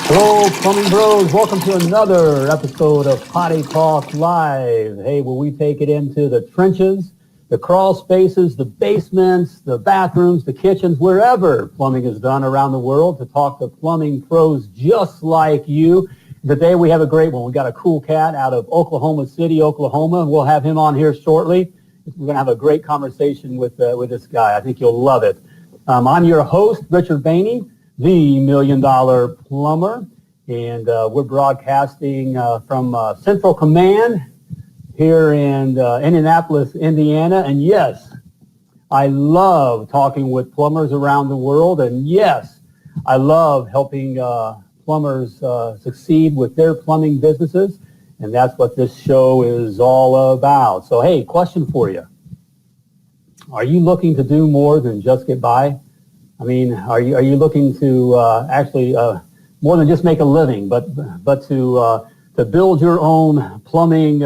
Hello, Plumbing Bros. Welcome to another episode of Potty Talk Live. Hey, where we take it into the trenches, the crawl spaces, the basements, the bathrooms, the kitchens, wherever plumbing is done around the world to talk to plumbing pros just like you. Today we have a great one. We got a cool cat out of Oklahoma City, Oklahoma, and we'll have him on here shortly. We're going to have a great conversation with this guy. I think you'll love it. I'm your host, Richard Behney, the $1 Million Plumber, and we're broadcasting from Central Command here in Indianapolis, Indiana. And yes, I love talking with plumbers around the world, and yes, I love helping plumbers succeed with their plumbing businesses, and that's what this show is all about. So, hey, question for you. Are you looking to do more than just get by? I mean, are you looking to actually more than just make a living, but to build your own plumbing,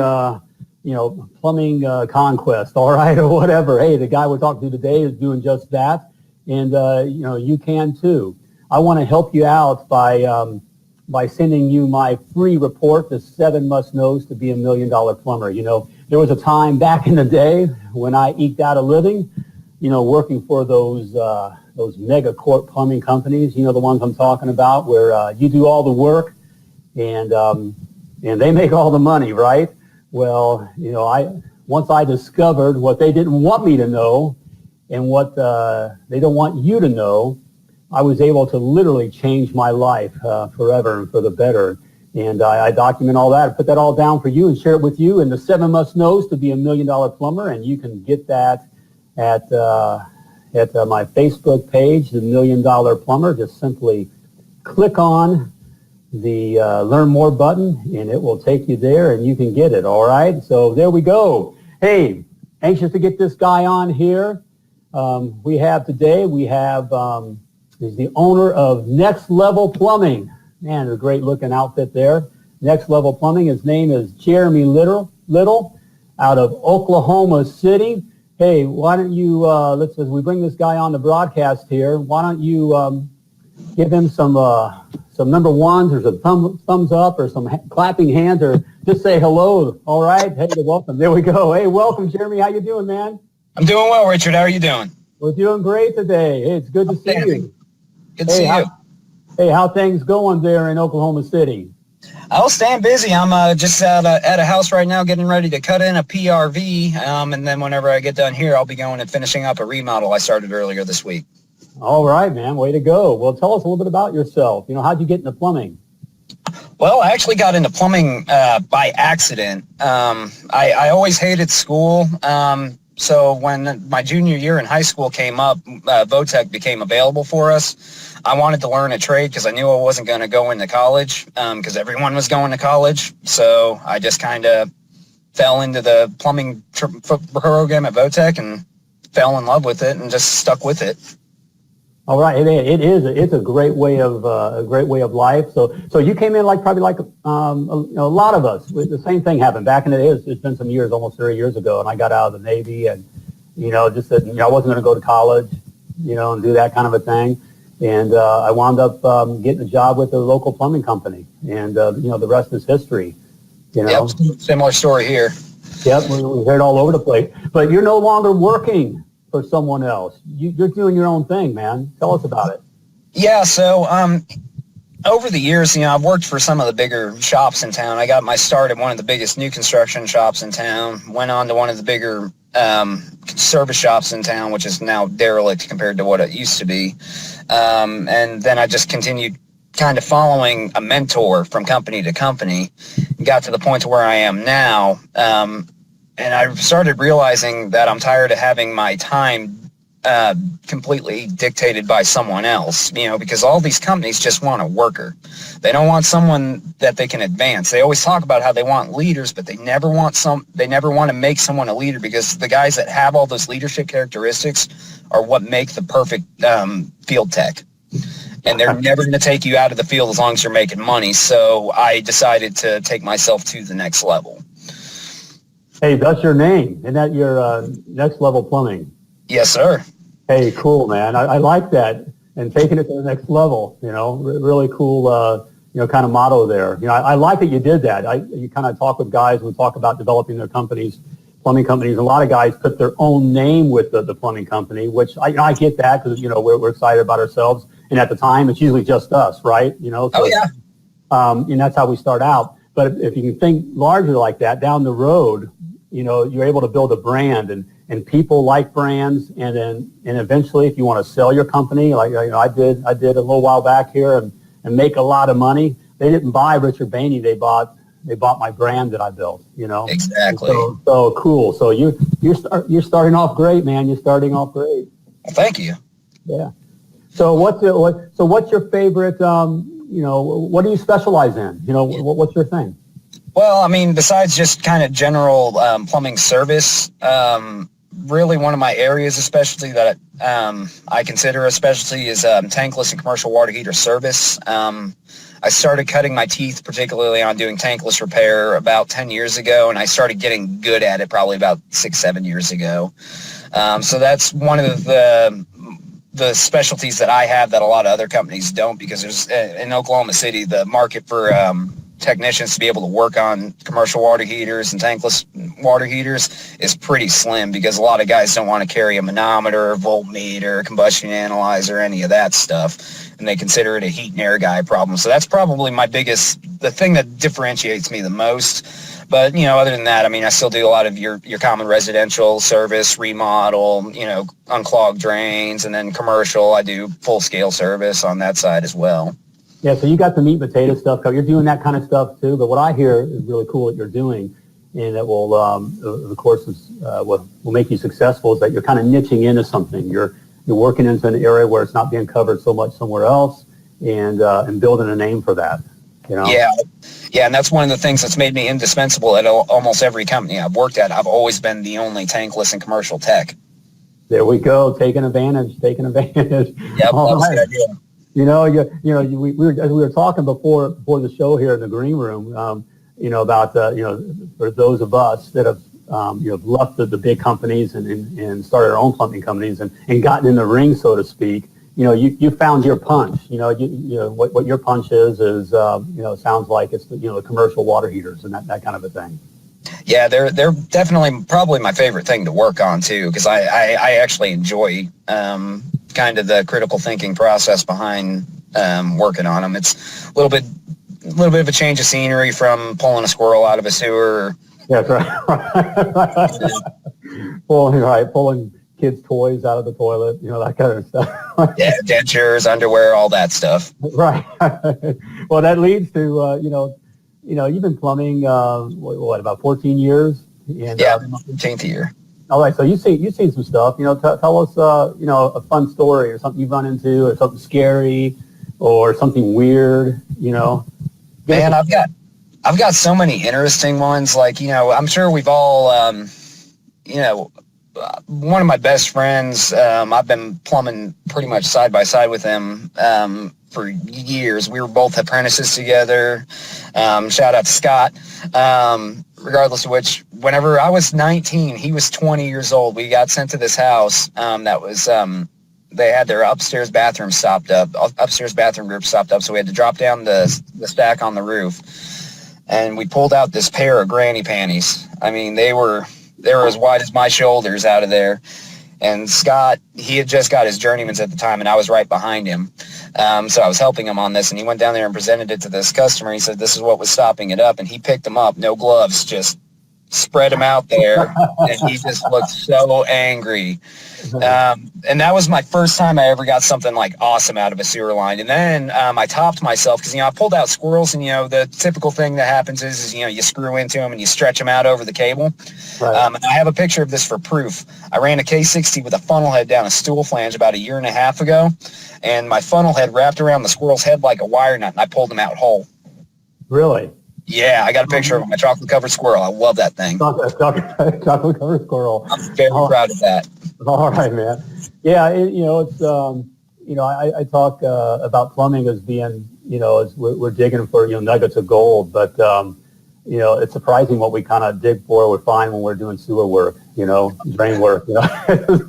plumbing conquest, all right, or whatever? Hey, the guy we're talking to today is doing just that, and you can too. I want to help you out by sending you my free report, the 7 Must-Knows to be a $1 Million Plumber. You know, there was a time back in the day when I eked out a living, working for those mega corp plumbing companies, the ones I'm talking about, where you do all the work and they make all the money, right? Well, once I discovered what they didn't want me to know and what they don't want you to know, I was able to literally change my life forever and for the better. And I document all that, put that all down for you and share it with you in the 7 Must-Knows to be a $1 Million Plumber. And you can get that at my Facebook page, the $1 Million Plumber. Just simply click on the Learn More button, and it will take you there, and you can get it, all right? So there we go. Hey, anxious to get this guy on here. We have he's the owner of Next Level Plumbing. Man, a great-looking outfit there. Next Level Plumbing. His name is Jeremy Little out of Oklahoma City. Hey, why don't you, as we bring this guy on the broadcast here, why don't you give him some number ones or some thumbs up or some clapping hands or just say hello, all right? Hey, welcome. There we go. Hey, welcome, Jeremy. How you doing, man? I'm doing well, Richard. How are you doing? We're doing great today. Hey, it's good to see you. Good to see you. Hey, how things going there in Oklahoma City? I'll staying busy. I'm just at a house right now getting ready to cut in a PRV, and then whenever I get done here, I'll be going and finishing up a remodel I started earlier this week. All right, man. Way to go. Well, tell us a little bit about yourself. How'd you get into plumbing? Well, I actually got into plumbing by accident. I always hated school. So when my junior year in high school came up, VOTEC became available for us. I wanted to learn a trade because I knew I wasn't going to go into college because everyone was going to college. So I just kind of fell into the plumbing program at VOTEC and fell in love with it and just stuck with it. All right, it's a great way of life. So you came in probably like a lot of us. The same thing happened back in the day. It's been some years, almost 30 years ago, and I got out of the Navy and just said I wasn't going to go to college, and do that kind of a thing. And I wound up getting a job with a local plumbing company, and the rest is history. Yep, similar story here. Yep, we hear it all over the place. But you're no longer working for someone else. You're doing your own thing, man. Tell us about it. Yeah, so over the years, I've worked for some of the bigger shops in town. I got my start at one of the biggest new construction shops in town, went on to one of the bigger service shops in town, which is now derelict compared to what it used to be. And then I just continued kind of following a mentor from company to company, got to the point to where I am now. And I started realizing that I'm tired of having my time completely dictated by someone else, because all these companies just want a worker. They don't want someone that they can advance. They always talk about how they want leaders, but they never want to make someone a leader, because the guys that have all those leadership characteristics are what make the perfect field tech. And they're never going to take you out of the field as long as you're making money. So I decided to take myself to the next level. Hey, that's your name. Isn't that your Next Level Plumbing? Yes, sir. Hey, cool, man. I like that. And taking it to the next level, really cool, kind of motto there. I like that you did that. You kind of talk with guys and talk about developing their companies, plumbing companies. A lot of guys put their own name with the plumbing company, which I get that because, we're excited about ourselves. And at the time, it's usually just us, right? So, Oh, yeah. And that's how we start out. But if you can think larger like that, down the road, you're able to build a brand and people like brands. And eventually, if you want to sell your company, like I did a little while back here and make a lot of money, they didn't buy Richard Behney. They bought my brand that I built, Exactly. So cool. So you're starting off great, man. You're starting off great. Well, thank you. Yeah. So what's your favorite, what do you specialize in? What's your thing? Well, I mean, besides just kind of general plumbing service, really one of my areas of specialty that I consider a specialty is tankless and commercial water heater service. I started cutting my teeth particularly on doing tankless repair about 10 years ago, and I started getting good at it probably about 6-7 years ago. So that's one of the specialties that I have that a lot of other companies don't, because there's in Oklahoma City, the market for technicians to be able to work on commercial water heaters and tankless water heaters is pretty slim, because a lot of guys don't want to carry a manometer, voltmeter, combustion analyzer, any of that stuff, and they consider it a heat and air guy problem. So that's probably the thing that differentiates me the most. But, other than that, I mean, I still do a lot of your common residential service, remodel, unclog drains, and then commercial, I do full-scale service on that side as well. Yeah, so you got the meat and potato stuff. You're doing that kind of stuff too. But what I hear is really cool that you're doing, and that will, of course, what will make you successful is that you're kind of niching into something. You're working into an area where it's not being covered so much somewhere else, and building a name for that. Yeah, and that's one of the things that's made me indispensable at almost every company I've worked at. I've always been the only tankless and commercial tech. There we go, taking advantage. Yep, that's right. the idea. We were talking before the show here in the green room, about for those of us that have left the big companies and started our own plumbing companies and gotten in the ring, so to speak. You found your punch. What your punch is sounds like it's the commercial water heaters and that kind of a thing. Yeah, they're definitely probably my favorite thing to work on too, because I actually enjoy kind of the critical thinking process behind working on them. It's a little bit of a change of scenery from pulling a squirrel out of a sewer. Yeah, that's right. Pulling kids' toys out of the toilet, that kind of stuff. Yeah, dentures, underwear, all that stuff. Right. Well, that leads to you've been plumbing about 14 years. And, yeah, 14th year. All right, so you've seen some stuff. Tell us a fun story or something you've run into, or something scary, or something weird. Man, I've got so many interesting ones. Like, I'm sure we've all one of my best friends, I've been plumbing pretty much side by side with him for years. We were both apprentices together. Shout out to Scott. Regardless of which, whenever I was 19, he was 20 years old. We got sent to this house that was, they had their upstairs bathroom group stopped up, so we had to drop down the stack on the roof. And we pulled out this pair of granny panties. I mean, they were as wide as my shoulders out of there. And Scott, he had just got his journeyman's at the time, and I was right behind him. So I was helping him on this, and he went down there and presented it to this customer. He said, this is what was stopping it up. And he picked them up, no gloves, just spread them out there. And he just looked so angry. And that was my first time I ever got something like awesome out of a sewer line. And then I topped myself because, I pulled out squirrels, and, the typical thing that happens is you screw into them and you stretch them out over the cable. Right. And I have a picture of this for proof. I ran a K60 with a funnel head down a stool flange about 1.5 years ago, and my funnel head wrapped around the squirrel's head like a wire nut, and I pulled them out whole. Really? Yeah, I got a picture of my chocolate-covered squirrel. I love that thing. Chocolate-covered squirrel. I'm very proud of that. All right, man. Yeah, it's I talk about plumbing as being as we're digging for nuggets of gold, but it's surprising what we kind of dig for or find when we're doing sewer work, drain work, There's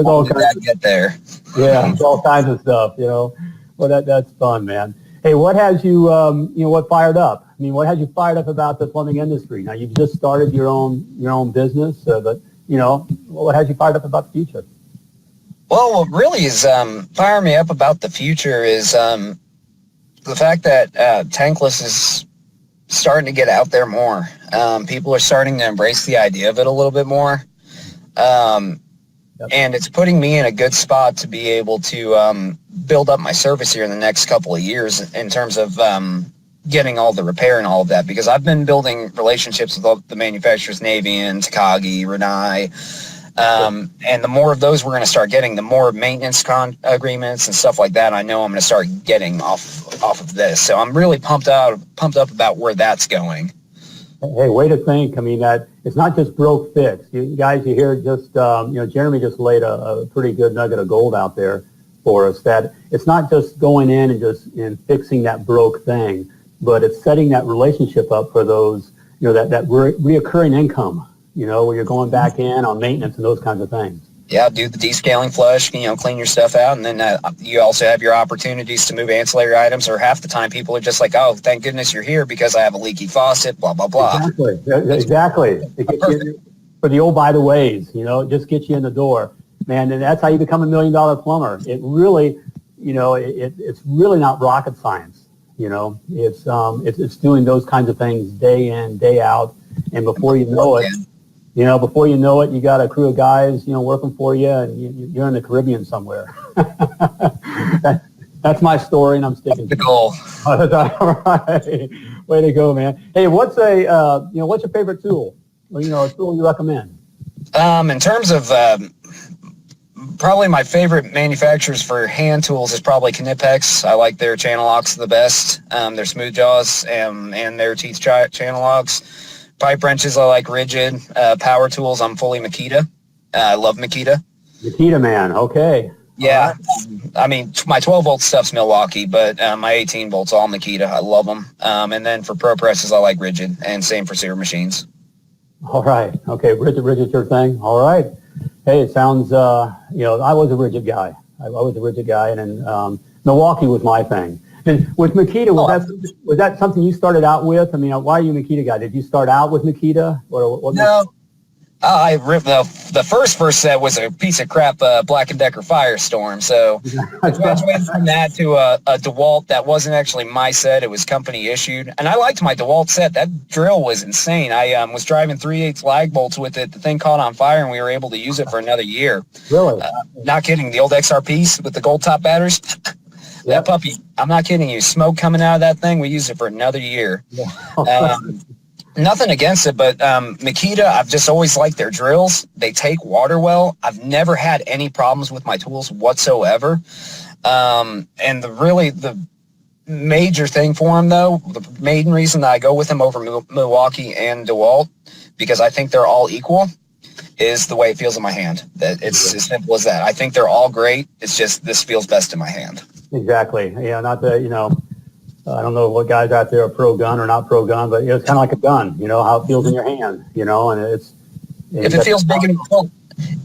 all kinds of get there. Yeah, it's all kinds of stuff, Well, that's fun, man. Hey, what has you, what fired up? I mean, what has you fired up about the plumbing industry? Now, you've just started your own business, but, what has you fired up about the future? Well, what really is firing me up about the future is the fact that tankless is starting to get out there more. People are starting to embrace the idea of it a little bit more. And it's putting me in a good spot to be able to build up my service here in the next couple of years in terms of getting all the repair and all of that, because I've been building relationships with all the manufacturers, Navien, Takagi, Renai, and the more of those we're going to start getting, the more maintenance agreements and stuff like that I know I'm going to start getting off of this. So I'm really pumped up about where that's going. Hey, way to think. I mean, that it's not just broke fix. You guys, you hear just, Jeremy just laid a pretty good nugget of gold out there for us, that it's not just going in and fixing that broke thing, but it's setting that relationship up for those, that reoccurring income, where you're going back in on maintenance and those kinds of things. Yeah, do the descaling flush, clean your stuff out, and then you also have your opportunities to move ancillary items, or half the time people are just like, oh, thank goodness you're here because I have a leaky faucet, blah, blah, blah. Exactly. For the old by the ways, it just gets you in the door. Man, and that's how you become $1 million plumber. It really, it's really not rocket science. It's doing those kinds of things day in, day out, and before you know it, you got a crew of guys, working for you, and you're in the Caribbean somewhere. That's my story, and I'm sticking to the goal. All right. Way to go, man. Hey, what's your favorite tool? A tool you recommend? In terms of probably my favorite manufacturers for hand tools is probably Knipex. I like their channel locks the best. Their smooth jaws and their teeth channel locks. Pipe wrenches, I like Rigid. Power tools, I'm fully Makita. I love Makita. Makita, man. Okay. Yeah. Right. I mean, my 12-volt stuff's Milwaukee, but my 18 volts all Makita. I love them. And then for pro presses, I like Rigid, and same for sewer machines. All right. Okay. Rigid's your thing. All right. Hey, it sounds, I was a Rigid guy. I was a Rigid guy, and Milwaukee was my thing. And with Makita, was that something you started out with? I mean, why are you a Makita guy? Did you start out with Makita? No. I ripped the first set was a piece of crap Black & Decker Firestorm. So I graduated from that to a DeWalt that wasn't actually my set. It was company issued. And I liked my DeWalt set. That drill was insane. I was driving 3/8 lag bolts with it. The thing caught on fire, and we were able to use it for another year. Really? Not kidding. The old XRPs with the gold top batteries. That puppy, I'm not kidding you, smoke coming out of that thing, we used it for another year. Yeah. Nothing against it, but Makita, I've just always liked their drills. They take water well. I've never had any problems with my tools whatsoever. And the major thing for them, though, the main reason that I go with them over Milwaukee and DeWalt, because I think they're all equal, is the way it feels in my hand. That it's as simple as that. I think they're all great. It's just this feels best in my hand. Exactly. Yeah, not that, I don't know what guys out there are pro-gun or not pro-gun, but it's kind of like a gun, how it feels in your hand, and it's... If it feels big and... Well,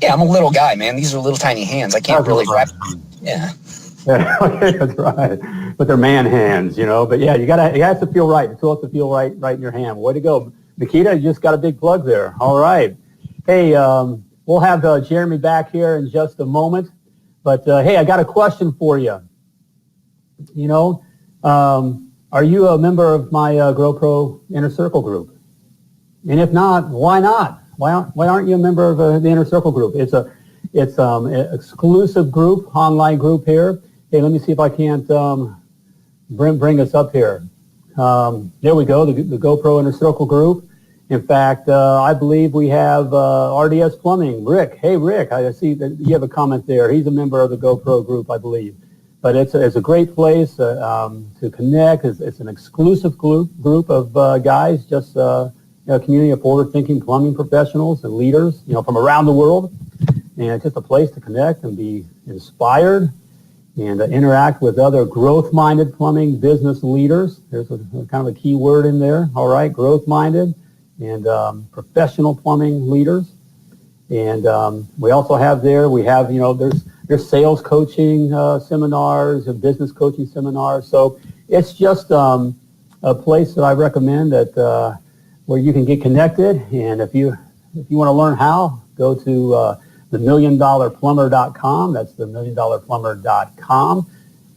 yeah, I'm a little guy, man. These are little tiny hands. I can't really wrap... Yeah. That's right. But they're man hands, But yeah, it has to feel right. The tool has to feel right in your hand. Way to go. Makita, you just got a big plug there. All right. Hey, we'll have Jeremy back here in just a moment. But, hey, I got a question for you. Are you a member of my GrowPro Inner Circle group? And if not, why not? Why aren't you a member of the Inner Circle group? It's an exclusive group, online group here. Hey, let me see if I can't bring us up here. There we go, the GoPro Inner Circle group. In fact, I believe we have Rds Plumbing, Rick. Hey, Rick, I see that you have a comment there. He's a member of the GoPro group, I believe. But it's a great place to connect. It's an exclusive group of guys, just a community of forward-thinking plumbing professionals and leaders, from around the world. And it's just a place to connect and be inspired and interact with other growth-minded plumbing business leaders. There's a kind of a key word in there. All right, growth-minded and professional plumbing leaders. And we also have there's sales coaching seminars and business coaching seminars. So it's just a place that I recommend that where you can get connected. And if you want to learn how, go to the1,000,000plumber.com. That's the1,000,000plumber.com,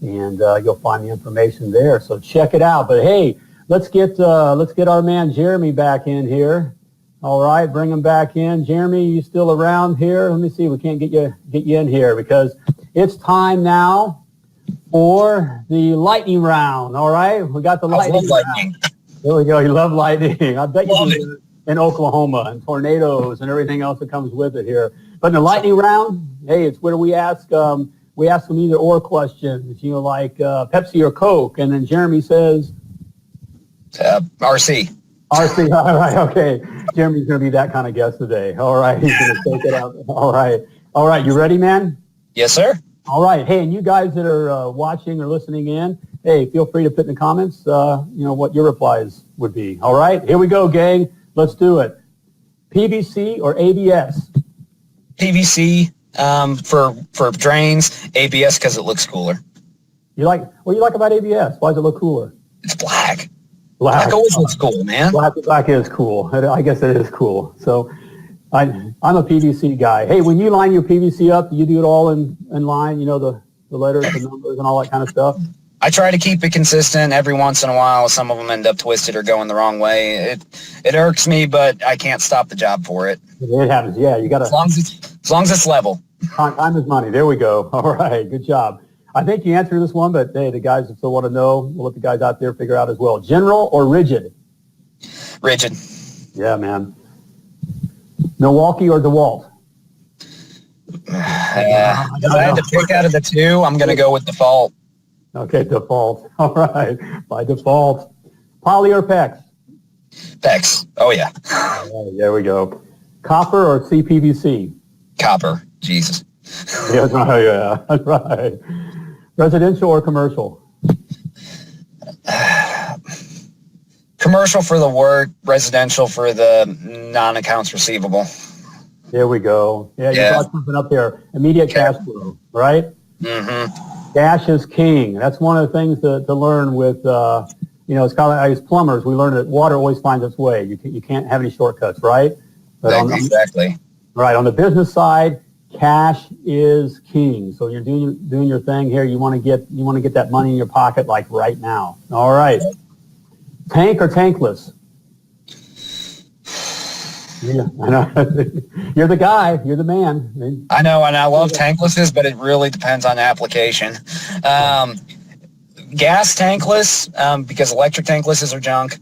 and you'll find the information there. So check it out. But hey, let's get our man Jeremy back in here. All right, bring him back in. Jeremy, you still around here? Let me see. We can't get you in here because it's time now for the lightning round. All right, we got the lightning round. There we go. You love lightning. I bet you do in Oklahoma and tornadoes and everything else that comes with it here. But in the lightning round, hey, it's where we ask them either or questions, like Pepsi or Coke, and then Jeremy says RC. RC. All right, okay. Jeremy's going to be that kind of guest today. All right, he's going to take it out. All right. You ready, man? Yes, sir. All right. Hey, and you guys that are watching or listening in, hey, feel free to put in the comments, what your replies would be. All right, here we go, gang. Let's do it. PVC or ABS? PVC for drains, ABS because it looks cooler. What do you like about ABS? Why does it look cooler? It's black. Black always looks cool, man. Black is cool. I guess it is cool. So I'm a PVC guy. Hey, when you line your PVC up, do you do it all in line, the letters, the numbers, and all that kind of stuff? I try to keep it consistent. Every once in a while, some of them end up twisted or going the wrong way. It irks me, but I can't stop the job for it. It happens. Yeah, you got to. As long as it's level. Time is money. There we go. All right, good job. I think you answered this one, but hey, the guys that still want to know, we'll let the guys out there figure out as well. General or rigid? Rigid. Yeah, man. Milwaukee or DeWalt? If I had to pick out of the two, I'm going to go with default. Okay, default. All right, by default. Poly or PEX? PEX. Oh, yeah. All right, there we go. Copper or CPVC? Copper. Jesus. Yeah, that's right. Residential or commercial? Commercial for the work, residential for the non-accounts receivable. There we go. Yeah, you got something up there. Immediate cash flow, right? Mm-hmm. Cash is king. That's one of the things to learn with, it's kind of like as plumbers, we learn that water always finds its way. You can't have any shortcuts, right? But exactly. Right. On the business side, cash is king. So you're doing your thing here. You want to get that money in your pocket like right now. All right. Tank or tankless? Yeah, I know. You're the guy. You're the man. I know, and I love tanklesses, but it really depends on the application. Gas tankless, because electric tanklesses are junk.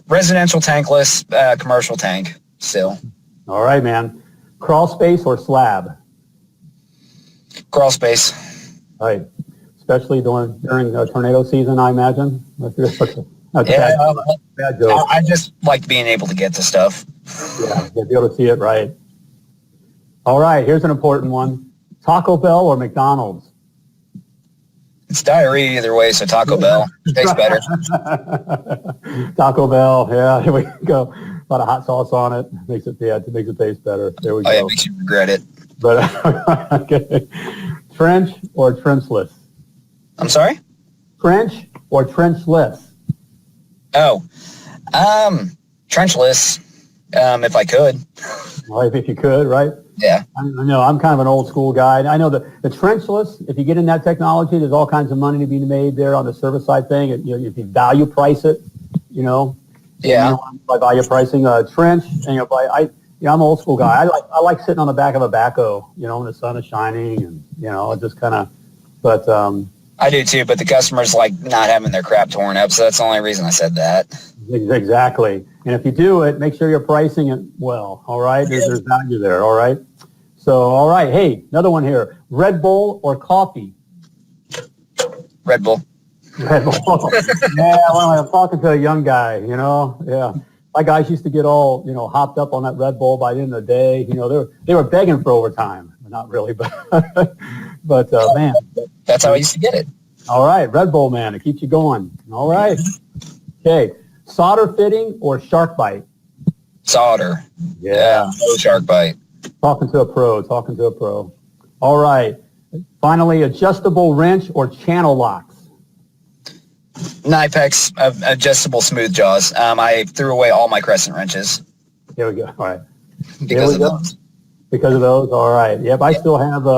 Residential tankless, commercial tank still. All right, man. Crawl space or slab? Crawl space. Right. Especially during tornado season, I imagine. Bad joke. I just like being able to get to stuff. Yeah, be able to see it right. All right, here's an important one. Taco Bell or McDonald's? It's diarrhea either way, so Taco Bell tastes better. Taco Bell, yeah, here we go. A lot of hot sauce on it. Makes it taste better. There we go. Yeah, it makes you regret it. But okay. Trench or trenchless? I'm sorry? Trench or trenchless? Oh, trenchless, if I could. Well, if you could, right? Yeah. I know, I'm kind of an old school guy. I know the trenchless, if you get in that technology, there's all kinds of money to be made there on the service side thing. If you value price it, Yeah. By value pricing, trench, and I'm an old school guy. I like sitting on the back of a backhoe, when the sun is shining, and it just kind of. But I do too, but the customers like not having their crap torn up, so that's the only reason I said that. Exactly. And if you do it, make sure you're pricing it well. All right, there's value there. All right. So, all right. Hey, another one here. Red Bull or coffee? Red Bull. Red Bull. Yeah, well, I'm talking to a young guy, Yeah. My guys used to get all, hopped up on that Red Bull by the end of the day. They were begging for overtime. not really, but man. That's how I used to get it. All right, Red Bull, man. It keeps you going. All right. Okay. Solder fitting or shark bite? Solder. Yeah. No shark bite. Talking to a pro. All right. Finally, adjustable wrench or channel locks? Knipex, adjustable smooth jaws. I threw away all my crescent wrenches. Here we go. All right. Because of those. Because of those? All right. Yep, I still have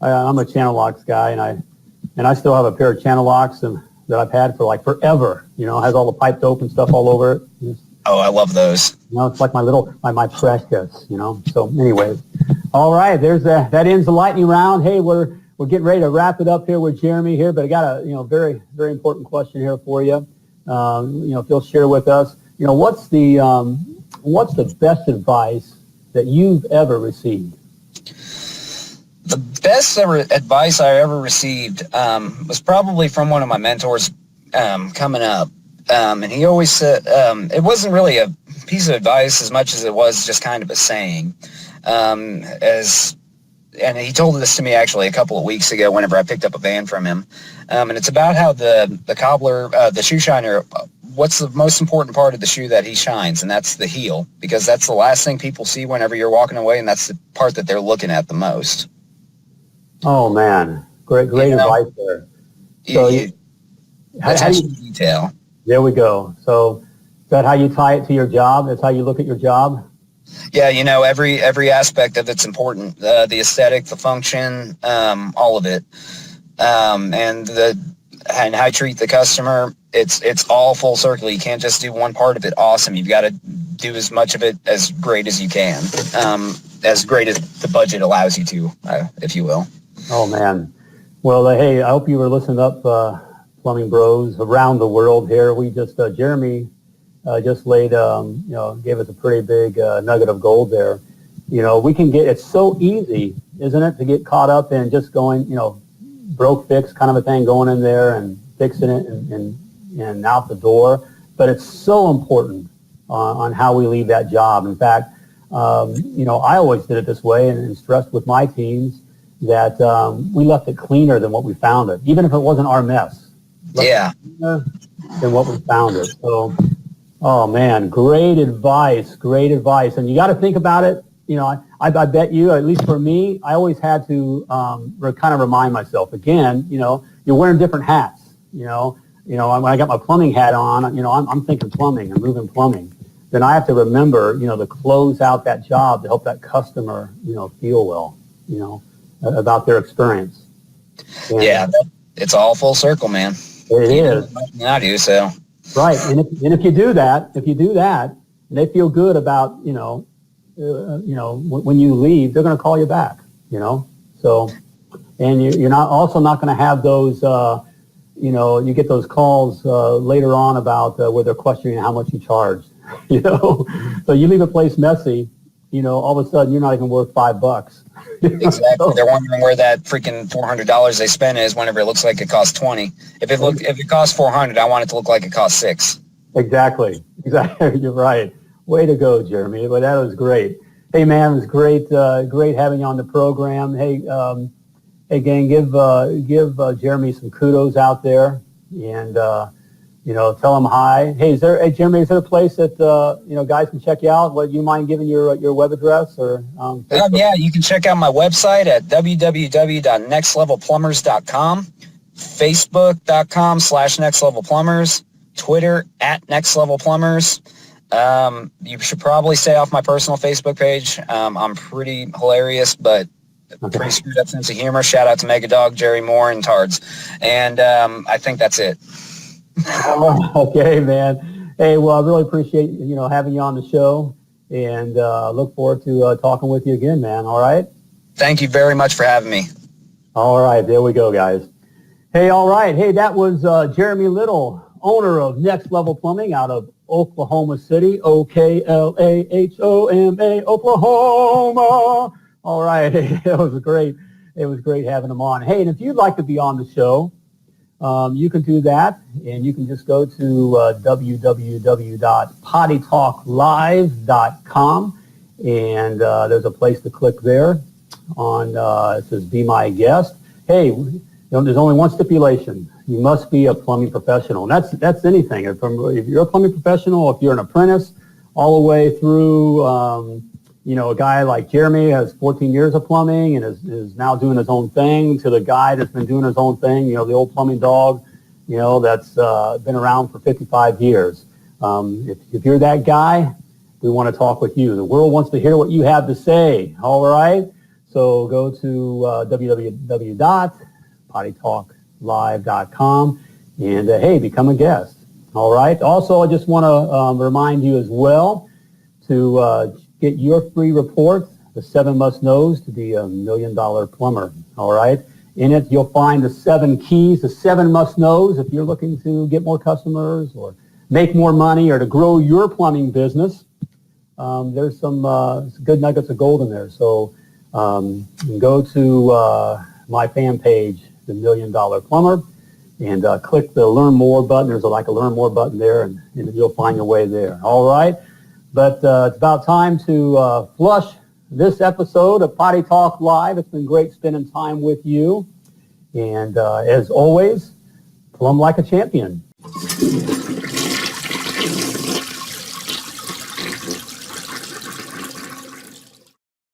I'm a channel locks guy, and I still have a pair of channel locks that I've had for like forever. Has all the piped open stuff all over it. Oh, I love those. It's like my precious, So anyways, all right, there's that ends the lightning round. Hey, we're getting ready to wrap it up here with Jeremy here, but I got a very, very important question here for you. If you'll share with us, what's the best advice that you've ever received? The best advice I ever received was probably from one of my mentors coming up. And he always said, it wasn't really a piece of advice as much as it was just kind of a saying. And he told this to me actually a couple of weeks ago whenever I picked up a van from him. And it's about how the cobbler, the shoe shiner, what's the most important part of the shoe that he shines, and that's the heel, because that's the last thing people see whenever you're walking away, and that's the part that they're looking at the most. Oh, man. Great advice there. So attention to detail. There we go. So is that how you tie it to your job? That's how you look at your job? Yeah, every aspect of it's important. The aesthetic, the function, all of it. And how you treat the customer, it's all full circle. You can't just do one part of it awesome. You've got to do as much of it as great as you can, as great as the budget allows you to, if you will. Oh, man. Well, hey, I hope you were listening up, Plumbing Bros around the world here. We just, Jeremy just laid, gave us a pretty big nugget of gold there. It's so easy, isn't it, to get caught up in just going, broke fix kind of a thing, going in there and fixing it and out the door. But it's so important on how we leave that job. In fact, I always did it this way and stressed with my teams that we left it cleaner than what we found it, even if it wasn't our mess. Yeah. Than what we found it. So, oh man, great advice. And you got to think about it. I bet you, at least for me, I always had to kind of remind myself again, you're wearing different hats, when I got my plumbing hat on, I'm thinking plumbing and moving plumbing. Then I have to remember, to close out that job to help that customer, feel well, about their experience. And yeah, it's all full circle, man. It is. I do so. Right, and if you do that, and they feel good about, when you leave, they're going to call you back, So, and you're not going to have those, you get those calls later on about where they're questioning how much you charged, So you leave a place messy, all of a sudden you're not even worth $5. Exactly. They're wondering where that freaking $400 they spent is whenever it looks like it costs $20. If it costs $400, I want it to look like it costs $6. Exactly. You're right. Way to go, Jeremy. But that was great. Hey, man, it was great having you on the program. Hey, gang, give Jeremy some kudos out there, and tell him hi. Hey, Jeremy, is there a place that guys can check you out? Would you mind giving your web address or? Yeah, you can check out my website at www.nextlevelplumbers.com, facebook.com/nextlevelplumbers, Twitter @nextlevelplumbers. You should probably stay off my personal Facebook page. I'm pretty hilarious, but pretty screwed up sense of humor. Shout out to Megadog, Jerry Moore, and Tards. And I think that's it. Okay, man. Hey, well, I really appreciate having you on the show, and look forward to talking with you again, man. All right. Thank you very much for having me. All right, there we go, guys. Hey, all right. Hey, that was Jeremy Little, owner of Next Level Plumbing out of Oklahoma City, Oklahoma, Oklahoma. All right, it was great having him on. Hey, and if you'd like to be on the show, you can do that, and you can just go to www.pottytalklive.com, and there's a place to click there. on, it says, be my guest. Hey, there's only one stipulation. You must be a plumbing professional. And that's anything. If you're a plumbing professional, if you're an apprentice, all the way through, a guy like Jeremy has 14 years of plumbing and is now doing his own thing, to the guy that's been doing his own thing, the old plumbing dog, that's been around for 55 years. If you're that guy, we want to talk with you. The world wants to hear what you have to say. All right? So go to www.pottytalklive.com and, hey, become a guest. All right? Also, I just want to remind you as well to get your free report, The 7 Must Knows to Be a $1 Million Plumber. All right? In it, you'll find the 7 keys, the 7 must knows if you're looking to get more customers or make more money or to grow your plumbing business. There's some good nuggets of gold in there. So you can go to my fan page, The $1 Million Plumber, and click the Learn More button. There's a Learn More button there, and you'll find your way there. All right? But it's about time to flush this episode of Potty Talk Live. It's been great spending time with you. And as always, plumb like a champion.